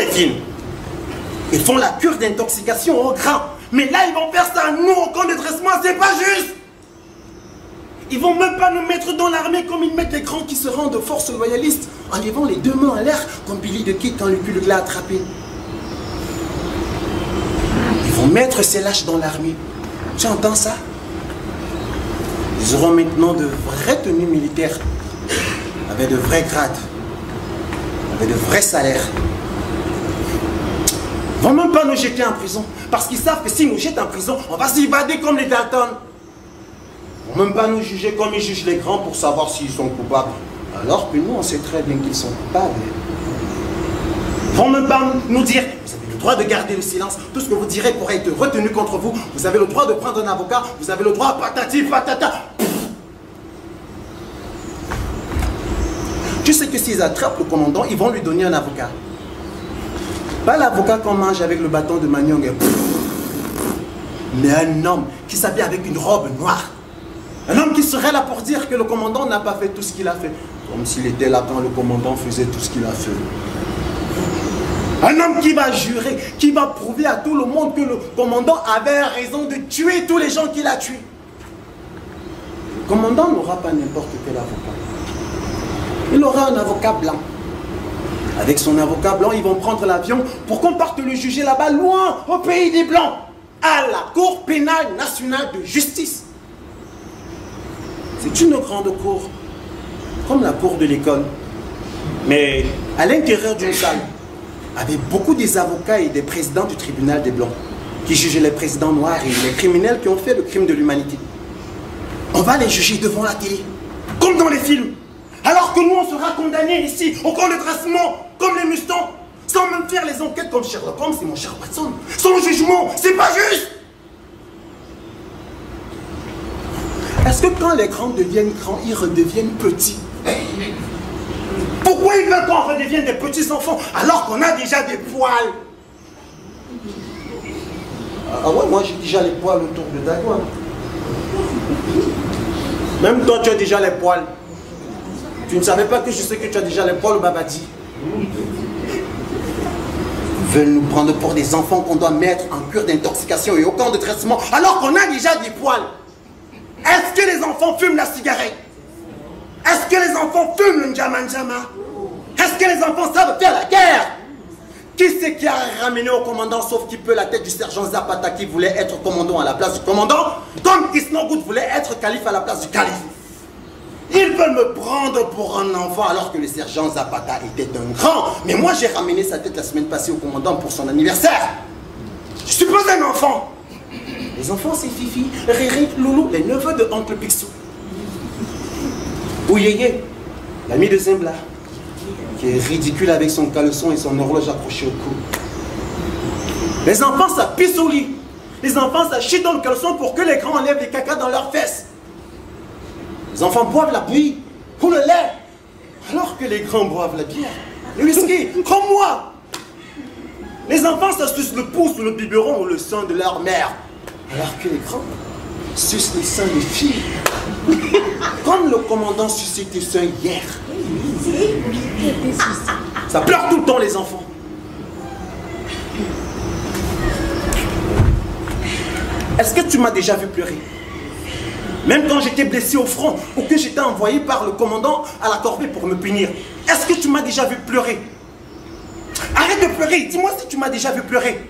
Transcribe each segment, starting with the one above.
les films, ils font la cure d'intoxication au grain. Mais là, ils vont faire ça à nous, au camp de dressement, c'est pas juste. Ils vont même pas nous mettre dans l'armée comme ils mettent les grands qui se rendent forces loyalistes, en levant les deux mains en l'air, comme Billy de Kid quand Lucky Luke l'a attrapé. Ils vont mettre ces lâches dans l'armée. Tu entends ça? Ils auront maintenant de vraies tenues militaires, avec de vrais grades, avec de vrais salaires. Ils vont même pas nous jeter en prison, parce qu'ils savent que s'ils nous jettent en prison, on va s'évader comme les Dalton. Ils vont même pas nous juger comme ils jugent les grands pour savoir s'ils sont coupables. Alors que nous, on sait très bien qu'ils sont coupables. Ils vont même pas nous dire, vous avez le droit de garder le silence, tout ce que vous direz pourrait être retenu contre vous, vous avez le droit de prendre un avocat, vous avez le droit, patati patata. Tu sais que s'ils attrapent le commandant, ils vont lui donner un avocat. Pas l'avocat qu'on mange avec le bâton de manioc, mais un homme qui s'habille avec une robe noire. Un homme qui serait là pour dire que le commandant n'a pas fait tout ce qu'il a fait. Comme s'il était là quand le commandant faisait tout ce qu'il a fait. Un homme qui va jurer, qui va prouver à tout le monde que le commandant avait raison de tuer tous les gens qu'il a tués. Le commandant n'aura pas n'importe quel avocat. Il aura un avocat blanc. Avec son avocat blanc, ils vont prendre l'avion pour qu'on parte le juger là-bas, loin, au pays des Blancs, à la Cour pénale nationale de justice. C'est une grande cour, comme la cour de l'école. Mais à l'intérieur d'une salle, avec beaucoup des avocats et des présidents du tribunal des Blancs, qui jugent les présidents noirs et les criminels qui ont fait le crime de l'humanité. On va les juger devant la télé, comme dans les films. Alors que nous, on sera condamnés ici, au camp de dressement, comme les mustants, sans même faire les enquêtes comme Sherlock Holmes et mon cher Watson. Sans jugement, c'est pas juste. Est-ce que quand les grands deviennent grands, ils redeviennent petits? Pourquoi ils veulent qu'on redevienne des petits enfants alors qu'on a déjà des poils? Ah ouais, moi j'ai déjà les poils autour de Dagouin. Même toi, tu as déjà les poils. Tu ne savais pas que je sais que tu as déjà les poils au Babadi. Ils veulent nous prendre pour des enfants qu'on doit mettre en cure d'intoxication et au camp de traitement alors qu'on a déjà des poils. Est-ce que les enfants fument la cigarette? Est-ce que les enfants fument le njama-njama? Est-ce que les enfants savent faire la guerre? Qui c'est qui a ramené au commandant sauf qui peut la tête du sergent Zapata qui voulait être commandant à la place du commandant, comme Isnogoud voulait être calife à la place du calife? Ils veulent me prendre pour un enfant alors que le sergent Zapata était un grand. Mais moi j'ai ramené sa tête la semaine passée au commandant pour son anniversaire. Je suis pas un enfant. Les enfants c'est Fifi, Riri, Loulou, les neveux de Oncle Picsou. Ou Yéyé, l'ami de Zembla, qui est ridicule avec son caleçon et son horloge accrochée au cou. Les enfants ça pisse au lit. Les enfants ça chie dans le caleçon pour que les grands enlèvent les caca dans leurs fesses. Les enfants boivent la bouillie ou le lait, alors que les grands boivent la bière, le whisky, comme moi. Les enfants ça sucent le pouce ou le biberon ou le sein de leur mère, alors que les grands sucent les seins des filles. Comme le commandant suçait tes seins hier. Ça pleure tout le temps les enfants. Est-ce que tu m'as déjà vu pleurer? Même quand j'étais blessé au front ou que j'étais envoyé par le commandant à la corvée pour me punir. Est-ce que tu m'as déjà vu pleurer? Arrête de pleurer, dis-moi si tu m'as déjà vu pleurer.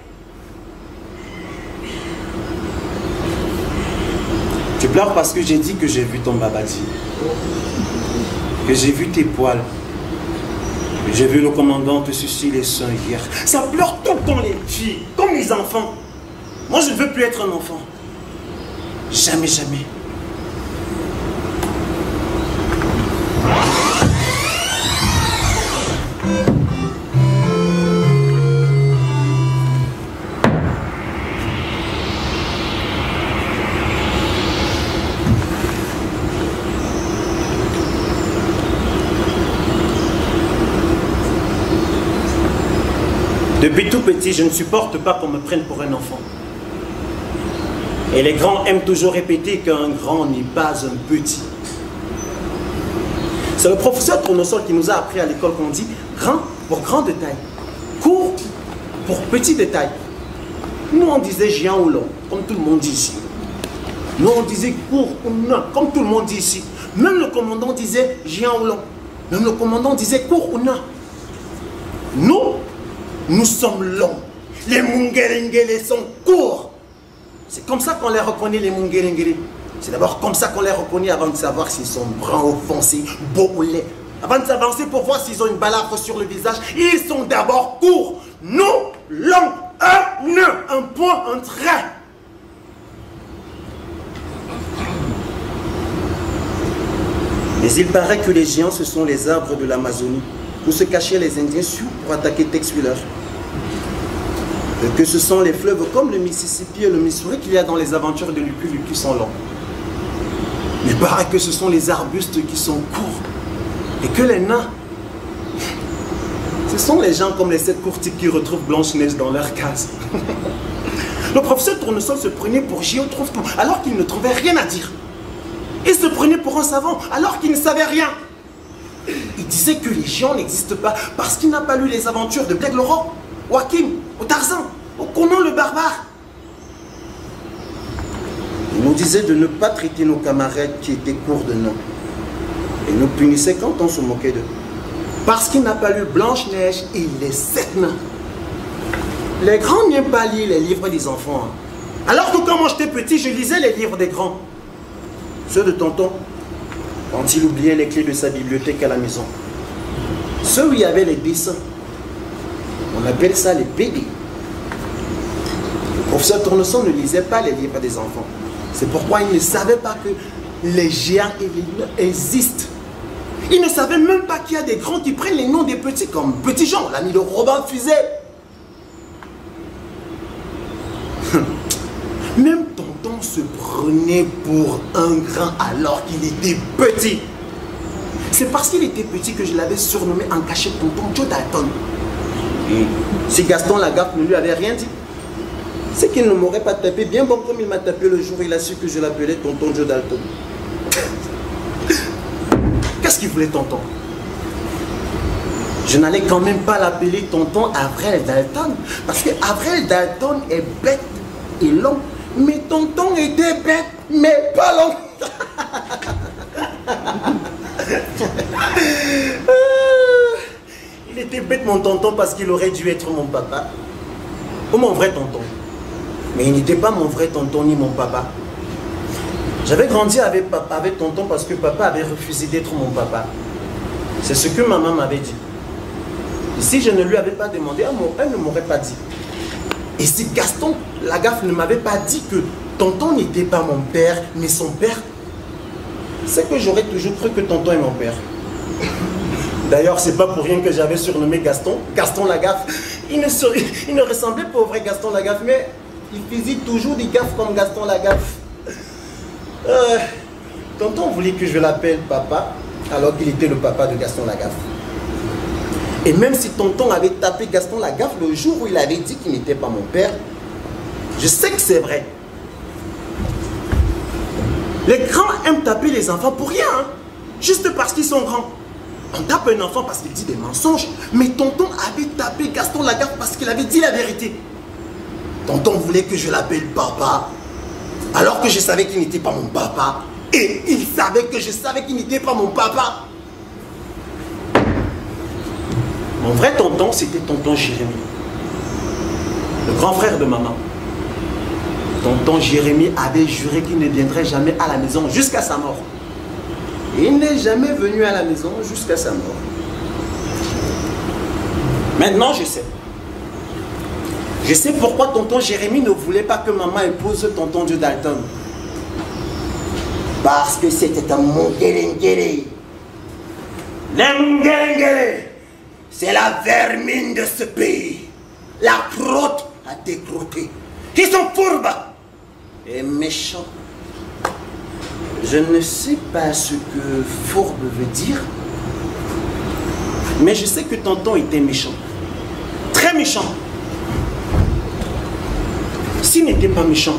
Tu pleures parce que j'ai dit que j'ai vu ton babadi. Que j'ai vu tes poils. Que j'ai vu le commandant te sucer les seins hier. Ça pleure tout le temps les filles, comme les enfants. Moi je ne veux plus être un enfant. Jamais, jamais. Depuis tout petit, je ne supporte pas qu'on me prenne pour un enfant. Et les grands aiment toujours répéter qu'un grand n'est pas un petit. C'est le professeur Tournesol qui nous a appris à l'école qu'on dit grand pour grande taille, Court pour petit détail. Nous on disait géant ou long, comme tout le monde dit ici. Nous on disait court ou nain, comme tout le monde dit ici. Même le commandant disait géant ou long. Même le commandant disait court ou nain. Nous sommes longs. Les Mungerengere sont courts. C'est comme ça qu'on les reconnaît, les Mungerengere. C'est d'abord comme ça qu'on les reconnaît avant de savoir s'ils sont bruns ou foncés, beaux ou laids. Avant de s'avancer pour voir s'ils ont une balafre sur le visage, ils sont d'abord courts. Nous, longs, un nœud, un point, un trait. Mais il paraît que les géants, ce sont les arbres de l'Amazonie, où se cachaient les Indiens Sioux pour attaquer Tex Willer. Et que ce sont les fleuves comme le Mississippi et le Missouri qu'il y a dans les aventures de Lucky Luke qui sont longs. Il paraît que ce sont les arbustes qui sont courts. Et que les nains, ce sont les gens comme les 7 courtiers qui retrouvent Blanche-Neige dans leur case. Le professeur Tournesol se prenait pour Géo Trouve-Tout alors qu'il ne trouvait rien à dire. Il se prenait pour un savant alors qu'il ne savait rien. Il disait que les géants n'existent pas parce qu'il n'a pas lu les aventures de Blake Laurent, ou Hakim, ou Tarzan, ou Conan le barbare. Il nous disait de ne pas traiter nos camarades qui étaient courts de nom. Et nous punissait quand on se moquait d'eux. Parce qu'il n'a pas lu Blanche-Neige et les 7 nains. Les grands n'aiment pas lire les livres des enfants. Alors que quand moi j'étais petit, je lisais les livres des grands. Ceux de tonton, quand il oubliait les clés de sa bibliothèque à la maison. Ceux où il y avait les dessins. On appelle ça les BD. Le professeur Tournesol ne lisait pas les livres des enfants. C'est pourquoi il ne savait pas que les géants et les nains existent. Il ne savait même pas qu'il y a des grands qui prennent les noms des petits, comme Petit Jean, l'ami de Robin Fusé. Même tonton se prenait pour un grand alors qu'il était petit. C'est parce qu'il était petit que je l'avais surnommé en cachette tonton Joe Dalton. Et si Gaston Lagaffe ne lui avait rien dit, c'est qu'il ne m'aurait pas tapé bien bon comme il m'a tapé le jour où il a su que je l'appelais tonton Joe Dalton. Qu'est-ce qu'il voulait tonton? Je n'allais quand même pas l'appeler tonton Avril Dalton, parce que Avril Dalton est bête et long, mais tonton était bête, mais pas long. Il était bête mon tonton parce qu'il aurait dû être mon papa, ou mon vrai tonton. Mais il n'était pas mon vrai tonton ni mon papa. J'avais grandi avec tonton parce que papa avait refusé d'être mon papa. C'est ce que maman m'avait dit. Et si je ne lui avais pas demandé, elle ne m'aurait pas dit. Et si Gaston Lagaffe ne m'avait pas dit que tonton n'était pas mon père, mais son père, c'est que j'aurais toujours cru que tonton est mon père. D'ailleurs, c'est pas pour rien que j'avais surnommé Gaston Lagaffe. Il ne ressemblait pas au vrai Gaston Lagaffe, mais il faisait toujours des gaffes comme Gaston Lagaffe. Tonton voulait que je l'appelle papa, alors qu'il était le papa de Gaston Lagaffe. Et même si tonton avait tapé Gaston Lagaffe le jour où il avait dit qu'il n'était pas mon père, je sais que c'est vrai. Les grands aiment taper les enfants pour rien, hein, juste parce qu'ils sont grands. On tape un enfant parce qu'il dit des mensonges, mais tonton avait tapé Gaston Lagaffe parce qu'il avait dit la vérité. Tonton voulait que je l'appelle papa, alors que je savais qu'il n'était pas mon papa. Et il savait que je savais qu'il n'était pas mon papa. Mon vrai tonton, c'était tonton Jérémy, le grand frère de maman. Tonton Jérémy avait juré qu'il ne viendrait jamais à la maison jusqu'à sa mort. Et il n'est jamais venu à la maison jusqu'à sa mort. Maintenant, je sais. Je sais pourquoi tonton Jérémy ne voulait pas que maman épouse tonton Joe Dalton. Parce que c'était un Mungerengere. Les Mungerengere, c'est la vermine de ce pays. La crotte a décroté. Ils sont fourbes et méchants. Je ne sais pas ce que fourbe veut dire, mais je sais que tonton était méchant. Très méchant. S'il n'était pas méchant,